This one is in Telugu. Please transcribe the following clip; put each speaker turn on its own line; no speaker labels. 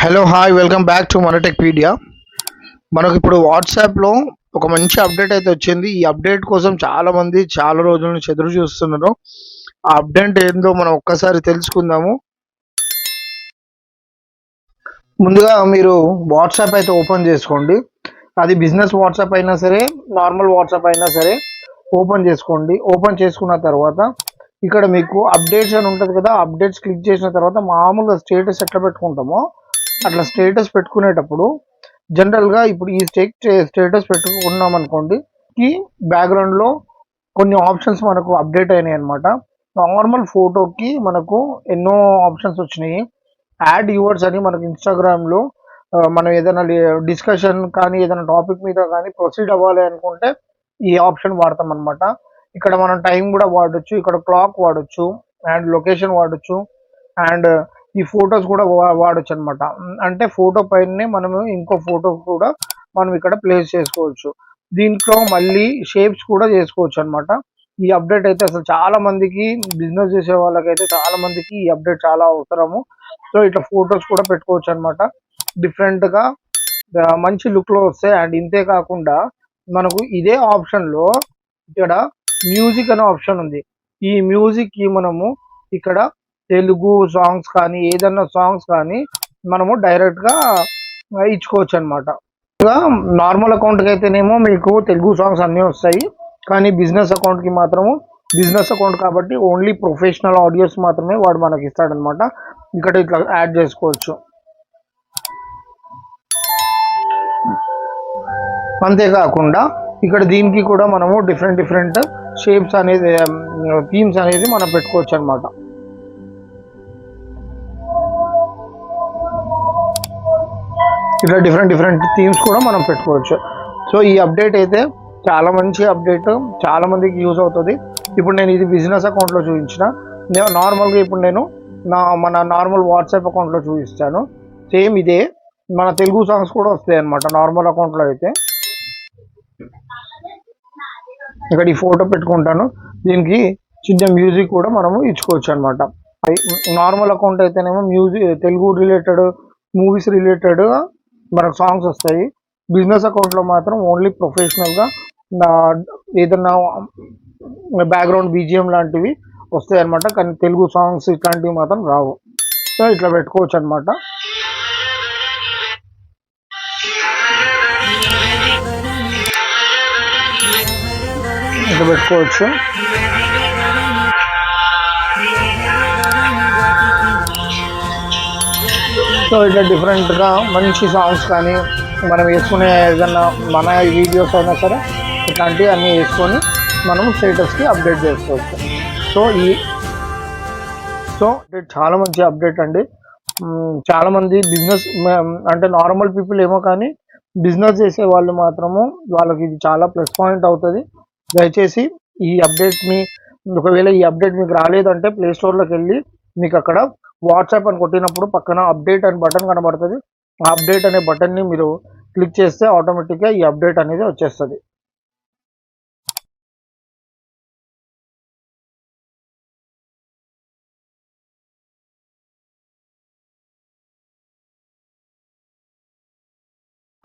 Hello hi welcome back to మన టెక్పీడియా. మనకు ఇప్పుడు వాట్సాప్లో ఒక మంచి అప్డేట్ అయితే వచ్చింది. ఈ అప్డేట్ కోసం చాలామంది చాలా రోజుల నుంచి ఎదురు చూస్తున్నారు. ఆ అప్డేట్ ఏందో మనం ఒక్కసారి తెలుసుకుందాము. ముందుగా మీరు వాట్సాప్ అయితే ఓపెన్ చేసుకోండి. అది బిజినెస్ వాట్సాప్ అయినా సరే, నార్మల్ వాట్సాప్ అయినా సరే ఓపెన్ చేసుకోండి. ఓపెన్ చేసుకున్న తర్వాత ఇక్కడ మీకు అప్డేట్స్ అని ఉంటుంది కదా, అప్డేట్స్ క్లిక్ చేసిన తర్వాత మామూలుగా స్టేటస్ ఎట్లా పెట్టుకుంటామో అట్లా స్టేటస్ పెట్టుకునేటప్పుడు జనరల్గా ఇప్పుడు ఈ స్టేటస్ పెట్టుకున్నాం అనుకోండి, ఈ బ్యాక్గ్రౌండ్లో కొన్ని ఆప్షన్స్ మనకు అప్డేట్ అయినాయి అనమాట. నార్మల్ ఫోటోకి మనకు ఎన్నో ఆప్షన్స్ వచ్చినాయి. యాడ్ యువర్స్ అని మనకు ఇన్స్టాగ్రామ్లో మనం ఏదైనా డిస్కషన్ కానీ ఏదైనా టాపిక్ మీద కానీ ప్రొసీడ్ అవ్వాలి అనుకుంటే ఈ ఆప్షన్ వాడతాం అనమాట. ఇక్కడ మనం టైం కూడా వాడచ్చు, ఇక్కడ క్లాక్ వాడచ్చు, అండ్ లొకేషన్ వాడచ్చు, అండ్ ఈ ఫొటోస్ కూడా వాడచ్చు అనమాట. అంటే ఫోటో పైనే మనము ఇంకో ఫోటో కూడా మనం ఇక్కడ ప్లేస్ చేసుకోవచ్చు. దీంట్లో మళ్ళీ షేప్స్ కూడా చేసుకోవచ్చు అనమాట. ఈ అప్డేట్ అయితే అసలు చాలా మందికి, బిజినెస్ చేసే వాళ్ళకైతే చాలా మందికి ఈ అప్డేట్ చాలా అవసరము. సో ఇట్లా ఫొటోస్ కూడా పెట్టుకోవచ్చు అనమాట. డిఫరెంట్గా మంచి లుక్లో వస్తాయి. అండ్ ఇంతే కాకుండా మనకు ఇదే ఆప్షన్లో ఇక్కడ మ్యూజిక్ అనే ఆప్షన్ ఉంది. ఈ మ్యూజిక్కి మనము ఇక్కడ తెలుగు సాంగ్స్ కానీ ఏదన్నా సాంగ్స్ కానీ మనము డైరెక్ట్గా ఇచ్చుకోవచ్చు అనమాట. నార్మల్ అకౌంట్కి అయితేనేమో మీకు తెలుగు సాంగ్స్ అన్నీ వస్తాయి, కానీ బిజినెస్ అకౌంట్కి మాత్రము, బిజినెస్ అకౌంట్ కాబట్టి ఓన్లీ ప్రొఫెషనల్ ఆడియోస్ మాత్రమే వాడు మనకి ఇస్తాడనమాట. ఇక్కడ ఇట్లా యాడ్ చేసుకోవచ్చు. అంతేకాకుండా ఇక్కడ దీనికి కూడా మనము డిఫరెంట్ షేప్స్ అనేది, థీమ్స్ అనేది మనం పెట్టుకోవచ్చు అనమాట. ఇట్లా డిఫరెంట్ థీమ్స్ కూడా మనం పెట్టుకోవచ్చు. సో ఈ అప్డేట్ అయితే చాలా మంచి అప్డేట్, చాలా మందికి యూజ్ అవుతుంది. ఇప్పుడు నేను ఇది బిజినెస్ అకౌంట్లో చూపించిన, నార్మల్గా ఇప్పుడు నేను మన నార్మల్ వాట్సాప్ అకౌంట్లో చూపిస్తాను. సేమ్ ఇదే మన తెలుగు సాంగ్స్ కూడా వస్తాయి అన్నమాట నార్మల్ అకౌంట్లో అయితే. ఇక్కడ ఈ ఫోటో పెట్టుకుంటాను, దీనికి చిన్న మ్యూజిక్ కూడా మనము ఇచ్చుకోవచ్చు అనమాట. నార్మల్ అకౌంట్ అయితేనేమో music, Telugu related, movies related మనకు సాంగ్స్ వస్తాయి. బిజినెస్ అకౌంట్లో మాత్రం ఓన్లీ ప్రొఫెషనల్గా ఏదన్నా బ్యాక్గ్రౌండ్ బీజిఎం లాంటివి వస్తాయి అనమాట. కానీ తెలుగు సాంగ్స్ ఇట్లాంటివి మాత్రం రావు. సో ఇట్లా పెట్టుకోవచ్చు అనమాట. ఇట్లా పెట్టుకోవచ్చు. సో ఇట్లా డిఫరెంట్గా మంచి సాంగ్స్ కానీ మనం వేసుకునే ఏదన్నా మన వీడియోస్ అయినా సరే ఇట్లాంటివి అన్నీ వేసుకొని మనం స్టేటస్కి అప్డేట్ చేసుకోవచ్చు. సో చాలా మంచి అప్డేట్ అండి. చాలామంది బిజినెస్ అంటే నార్మల్ పీపుల్ ఏమో, కానీ బిజినెస్ చేసే వాళ్ళు మాత్రము వాళ్ళకి ఇది చాలా ప్లస్ పాయింట్ అవుతుంది. దయచేసి ఈ అప్డేట్ని, ఒకవేళ ఈ అప్డేట్ మీకు రాలేదంటే ప్లేస్టోర్లోకి వెళ్ళి మీకు అక్కడ వాట్సాప్ అని కొట్టినప్పుడు పక్కన అప్డేట్ అనే బటన్ కనబడుతుంది. ఆ అప్డేట్ అనే బటన్ని మీరు క్లిక్ చేస్తే ఆటోమేటిక్గా ఈ అప్డేట్ అనేది వచ్చేస్తుంది.